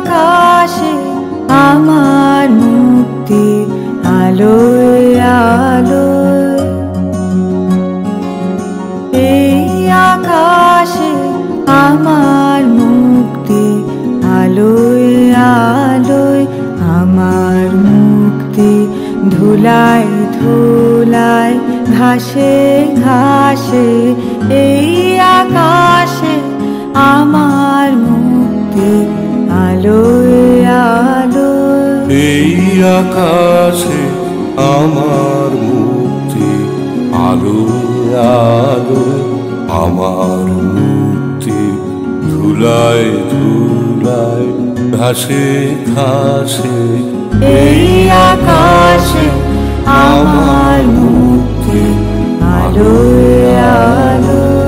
আকাশে আমার মুক্তি আলোয় আলোয়, এই আকাশে আমার মুক্তি আলোয় আলোয়, আমার মুক্তি ধুলায় ধুলায় ঘাসে ঘাসে, এই আকাশে আমার মুক্তি আলোয় আলোয়, এই আকাশে আমার মুক্তি আলোয় আলোয়, আমার মুক্তি ধুলায় ধুলায় ঘাসে ঘাসে, এই আকাশে আমার মুক্তি আলোয় আলোয়।